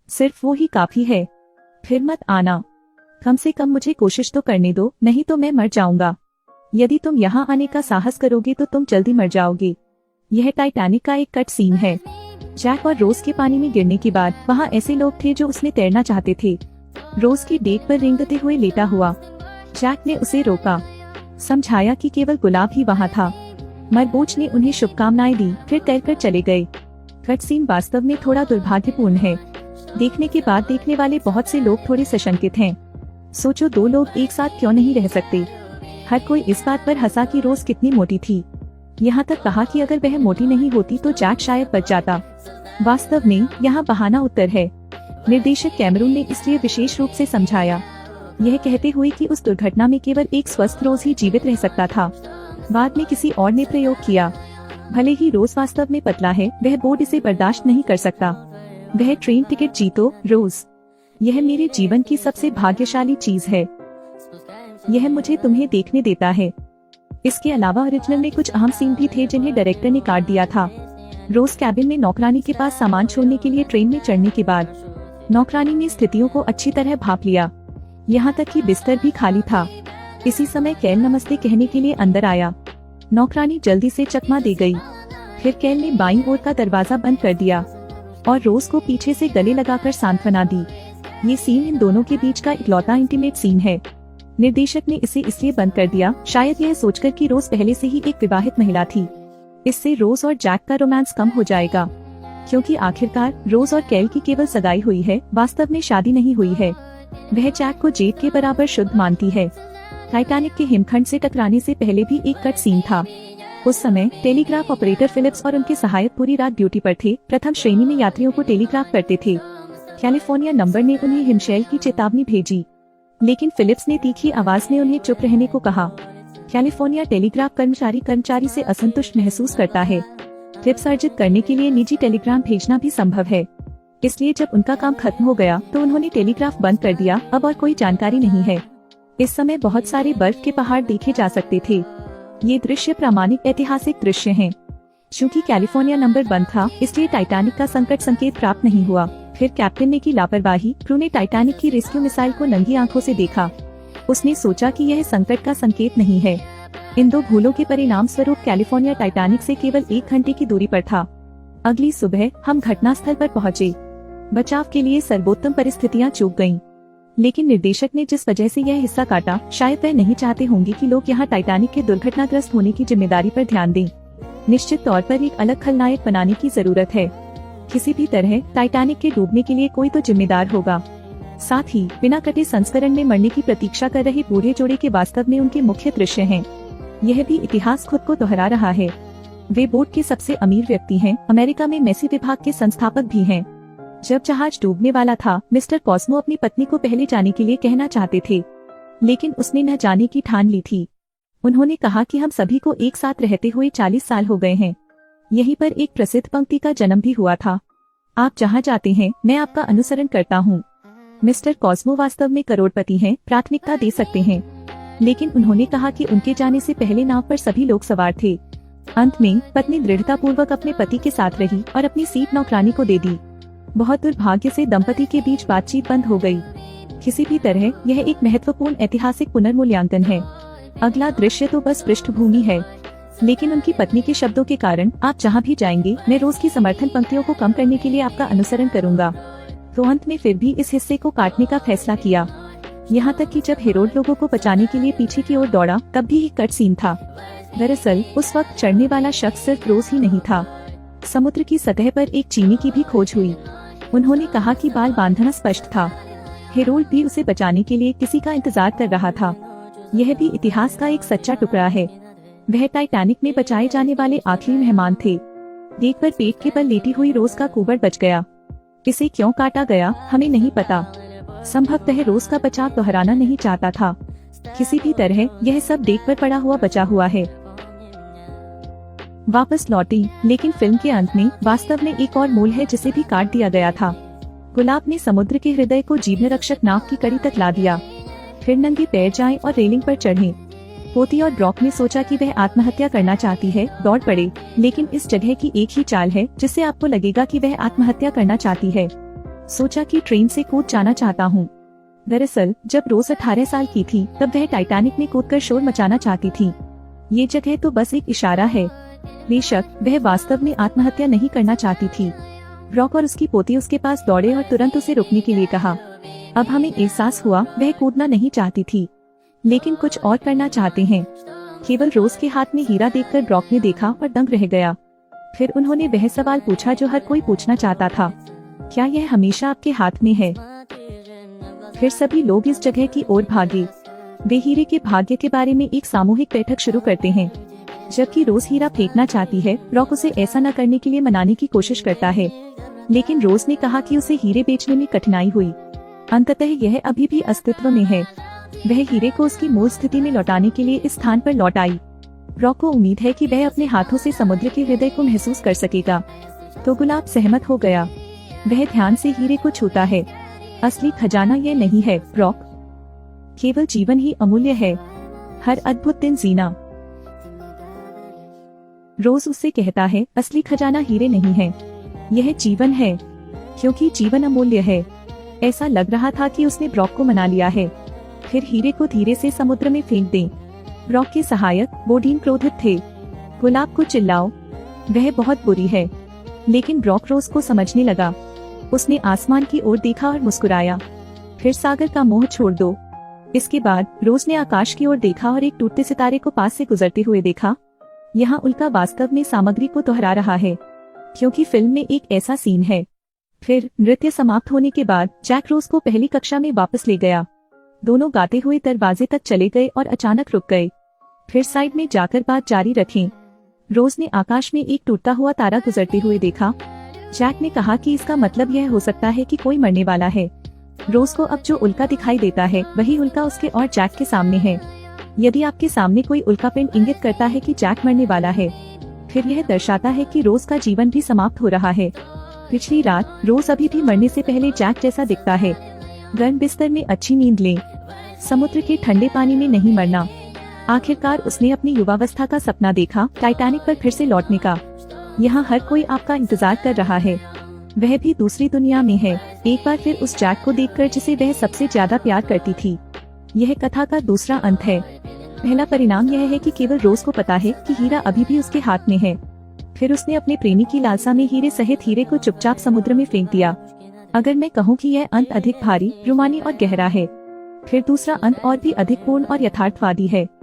सिर्फ वो ही काफी है। फिर मत आना, कम से कम मुझे कोशिश तो करने दो, नहीं तो मैं मर जाऊंगा। यदि तुम यहाँ आने का साहस करोगे तो तुम जल्दी मर जाओगे। यह टाइटैनिक का एक कट सीन है। जैक और रोज के पानी में गिरने के बाद वहाँ ऐसे लोग थे जो उसमें तैरना चाहते थे। रोज की डेक पर रेंगते हुए लेटा हुआ। जैक ने उसे रोका, समझाया कि केवल गुलाब ही वहाँ था। मरबोच ने उन्हें शुभकामनाएं दी, फिर तैरकर चले गए। कट सीन वास्तव में थोड़ा दुर्भाग्यपूर्ण है। देखने के बाद देखने वाले बहुत से लोग थोड़े सशंकित हैं। सोचो, दो लोग एक साथ क्यों नहीं रह सकते। हर कोई इस बात पर हंसा कि रोज कितनी मोटी थी। यहाँ तक कहा कि अगर वह मोटी नहीं होती तो जैक शायद बच जाता। वास्तव में यहाँ बहाना उत्तर है। निर्देशक कैमरून ने इसलिए विशेष रूप से समझाया, यह कहते हुए कि उस दुर्घटना में केवल एक स्वस्थ रोज ही जीवित रह सकता था। बाद में किसी और ने प्रयोग किया। भले ही रोज वास्तव में पतला है, वह बोर्ड इसे बर्दाश्त नहीं कर सकता। वह ट्रेन टिकट जीतो रोज, यह मेरे जीवन की सबसे भाग्यशाली चीज है। यह मुझे तुम्हें देखने देता है। इसके अलावा ओरिजिनल में कुछ अहम सीन भी थे जिन्हें डायरेक्टर ने काट दिया था। रोज कैबिन में नौकरानी के पास सामान छोड़ने के लिए ट्रेन में चढ़ने के बाद नौकरानी ने स्थितियों को अच्छी तरह भांप लिया, यहाँ तक कि बिस्तर भी खाली था। इसी समय कैल नमस्ते कहने के लिए अंदर आया। नौकरानी जल्दी से चकमा दे गई। फिर कैल ने बाईं ओर का दरवाजा बंद कर दिया और रोज को पीछे से गले लगाकर सांत्वना दी। ये सीन इन दोनों के बीच का इकलौता इंटीमेट सीन है। निर्देशक ने इसे इसलिए बंद कर दिया, शायद यह सोचकर कि रोज पहले से ही एक विवाहित महिला थी। इससे रोज और जैक का रोमांस कम हो जाएगा, क्योंकि आखिरकार रोज और कैल की केवल सगाई हुई है, वास्तव में शादी नहीं हुई है। वह जैक को जेड के बराबर शुद्ध मानती है। टाइटैनिक के हिमखंड से टकराने से पहले भी एक कट सीन था। उस समय टेलीग्राफ ऑपरेटर फिलिप्स और उनके सहायक पूरी रात ड्यूटी पर थे। प्रथम श्रेणी में यात्रियों को टेलीग्राफ करते थे। कैलिफोर्निया नंबर ने उन्हें हिमशैल की चेतावनी भेजी, लेकिन फिलिप्स ने तीखी आवाज में उन्हें चुप रहने को कहा। कैलिफोर्निया टेलीग्राफ कर्मचारी से असंतुष्ट महसूस करता है। टिप्स अर्जित करने के लिए निजी टेलीग्राम भेजना भी संभव है। इसलिए जब उनका काम खत्म हो गया तो उन्होंने टेलीग्राफ बंद कर दिया। अब और कोई जानकारी नहीं है। इस समय बहुत सारे बर्फ के पहाड़ देखे जा सकते थे। ये दृश्य प्रामाणिक ऐतिहासिक दृश्य हैं। चूँकि कैलिफोर्निया नंबर बंद था, इसलिए टाइटैनिक का संकट संकेत प्राप्त नहीं हुआ। फिर कैप्टन ने की लापरवाही। क्रू ने टाइटैनिक की रेस्क्यू मिसाइल को नंगी आंखों से देखा। उसने सोचा कि यह संकट का संकेत नहीं है। इन दो भूलों के परिणाम स्वरूप कैलिफोर्निया टाइटैनिक से केवल 1 घंटे की दूरी पर था। अगली सुबह हम घटनास्थल पर पहुँचे। बचाव के लिए सर्वोत्तम परिस्थितियां चूक गईं। लेकिन निर्देशक ने जिस वजह से यह हिस्सा काटा, शायद वह नहीं चाहते होंगे कि लोग यहाँ टाइटैनिक के दुर्घटनाग्रस्त होने की जिम्मेदारी पर ध्यान दें। निश्चित तौर पर एक अलग खलनायक बनाने की जरूरत है। किसी भी तरह टाइटैनिक के डूबने के लिए कोई तो जिम्मेदार होगा। साथ ही बिना कटे संस्करण में मरने की प्रतीक्षा कर रहे बूढ़े जोड़े के वास्तव में उनके मुख्य दृश्य हैं। यह भी इतिहास खुद को दोहरा रहा है। वे बोट के सबसे अमीर व्यक्ति हैं। अमेरिका में मेसी विभाग के संस्थापक भी हैं। जब जहाज डूबने वाला था, मिस्टर कॉस्मो अपनी पत्नी को पहले जाने के लिए कहना चाहते थे, लेकिन उसने न जाने की ठान ली थी। उन्होंने कहा कि हम सभी को एक साथ रहते हुए 40 साल हो गए हैं। यहीं पर एक प्रसिद्ध पंक्ति का जन्म भी हुआ था, आप जहाँ जाते हैं मैं आपका अनुसरण करता हूँ। मिस्टर कॉस्मो वास्तव में करोड़पति हैं, प्राथमिकता दे सकते हैं, लेकिन उन्होंने कहा कि उनके जाने से पहले नाव पर सभी लोग सवार थे। अंत में पत्नी दृढ़तापूर्वक अपने पति के साथ रही और अपनी सीट नौकरानी को दे दी। बहुत दुर्भाग्य से दंपति के बीच बातचीत बंद हो गई। किसी भी तरह यह एक महत्वपूर्ण ऐतिहासिक पुनर्मूल्यांकन है। अगला दृश्य तो बस पृष्ठभूमि है, लेकिन उनकी पत्नी के शब्दों के कारण, आप जहाँ भी जाएंगे मैं रोज की समर्थन पंक्तियों को कम करने के लिए आपका अनुसरण करूँगा। तो अंत में फिर भी इस हिस्से को काटने का फैसला किया। यहाँ तक कि जब हेरोड लोगों को बचाने के लिए पीछे की ओर दौड़ा, तब भी एक कट सीन था। दरअसल उस वक्त चढ़ने वाला शख्स सिर्फ रोज ही नहीं था। समुद्र की सतह पर एक चीनी की भी खोज हुई। उन्होंने कहा कि बाल बांधना स्पष्ट था। हेरोल्ड भी उसे बचाने के लिए किसी का इंतजार कर रहा था। यह भी इतिहास का एक सच्चा टुकड़ा है। वह टाइटैनिक में बचाए जाने वाले आखिरी मेहमान थे। देख पर पेट के बल लेटी हुई रोज का कुबड़ बच गया। इसे क्यों काटा गया हमें नहीं पता। संभवतः रोज का बचाव दोहराना नहीं चाहता था। किसी भी तरह यह सब देख पर पड़ा हुआ बचा हुआ है। वापस लौटी, लेकिन फिल्म के अंत में वास्तव में एक और मूल है जिसे भी काट दिया गया था। गुलाब ने समुद्र के हृदय को जीवन रक्षक नाव की कड़ी तक ला दिया। फिर नंगे पैर जाएं और रेलिंग पर चढ़ें। पोती और ब्रॉक ने सोचा कि वह आत्महत्या करना चाहती है, दौड़ पड़े, लेकिन इस जगह की एक ही चाल है जिससे आपको लगेगा कि वह आत्महत्या करना चाहती है। सोचा कि ट्रेन से कूद जाना चाहता हूँ। दरअसल जब रोज 18 साल की थी तब वह टाइटैनिक में कूदकर शोर मचाना चाहती थी। ये जगह तो बस एक इशारा है। बेशक वह वास्तव में आत्महत्या नहीं करना चाहती थी। रॉक और उसकी पोती उसके पास दौड़े और तुरंत उसे रुकने के लिए कहा। अब हमें एहसास हुआ वह कूदना नहीं चाहती थी, लेकिन कुछ और करना चाहते हैं। केवल रोज के हाथ में हीरा देखकर रॉक ने देखा और दंग रह गया। फिर उन्होंने वह सवाल पूछा जो हर कोई पूछना चाहता था, क्या यह हमेशा आपके हाथ में है? फिर सभी लोग इस जगह की ओर भागे। वे हीरे के भाग्य के बारे में एक सामूहिक बैठक शुरू करते हैं। जबकि रोज हीरा फेंकना चाहती है, रॉक उसे ऐसा न करने के लिए मनाने की कोशिश करता है, लेकिन रोज ने कहा कि उसे हीरे बेचने में कठिनाई हुई। अंततः यह अभी भी अस्तित्व में है। वह हीरे को उसकी मूल स्थिति में लौटाने के लिए इस स्थान पर लौट आई। रॉक को उम्मीद है कि वह अपने हाथों से समुद्र के हृदय को महसूस कर सकेगा। तो गुलाब सहमत हो गया। वह ध्यान से हीरे को छूता है। असली खजाना यह नहीं है रॉक, केवल जीवन ही अमूल्य है। हर अद्भुत दिन जीना। रोज उससे कहता है, असली खजाना हीरे नहीं है, यह जीवन है, क्योंकि जीवन अमूल्य है। ऐसा लग रहा था कि उसने रॉक को मना लिया है। फिर हीरे को धीरे से समुद्र में फेंक दें। रॉक के सहायक बोडीन क्रोधित थे। गुलाब को चिल्लाओ, वह बहुत बुरी है। लेकिन रॉक रोज को समझने लगा। उसने आसमान की ओर देखा और मुस्कुराया। फिर सागर का मोह छोड़ दो। इसके बाद रोज ने आकाश की ओर देखा और एक टूटते सितारे को पास से गुजरते हुए देखा। यहाँ उल्का वास्तव में सामग्री को दोहरा रहा है, क्योंकि फिल्म में एक ऐसा सीन है। फिर नृत्य समाप्त होने के बाद जैक रोज को पहली कक्षा में वापस ले गया। दोनों गाते हुए दरवाजे तक चले गए और अचानक रुक गए। फिर साइड में जाकर बात जारी रखें। रोज ने आकाश में एक टूटता हुआ तारा गुजरते हुए देखा। जैक ने कहा कि इसका मतलब यह हो सकता है कि कोई मरने वाला है। रोज को अब जो उल्का दिखाई देता है वही उल्का उसके और जैक के सामने है। यदि आपके सामने कोई उल्का पिंड इंगित करता है कि जैक मरने वाला है, फिर यह दर्शाता है कि रोज का जीवन भी समाप्त हो रहा है। पिछली रात रोज अभी भी मरने से पहले जैक जैसा दिखता है। गर्म बिस्तर में अच्छी नींद लें, समुद्र के ठंडे पानी में नहीं मरना। आखिरकार उसने अपनी युवावस्था का सपना देखा, टाइटैनिक पर फिर से लौटने का। यहाँ हर कोई आपका इंतजार कर रहा है। वह भी दूसरी दुनिया में है, एक बार फिर उस जैक को देखकर जिसे वह सबसे ज्यादा प्यार करती थी। यह कथा का दूसरा अंत है। पहला परिणाम यह है कि केवल रोज को पता है कि हीरा अभी भी उसके हाथ में है। फिर उसने अपने प्रेमी की लालसा में हीरे सहित हीरे को चुपचाप समुद्र में फेंक दिया। अगर मैं कहूँ कि यह अंत अधिक भारी, रुमानी और गहरा है, फिर दूसरा अंत और भी अधिक पूर्ण और यथार्थवादी है।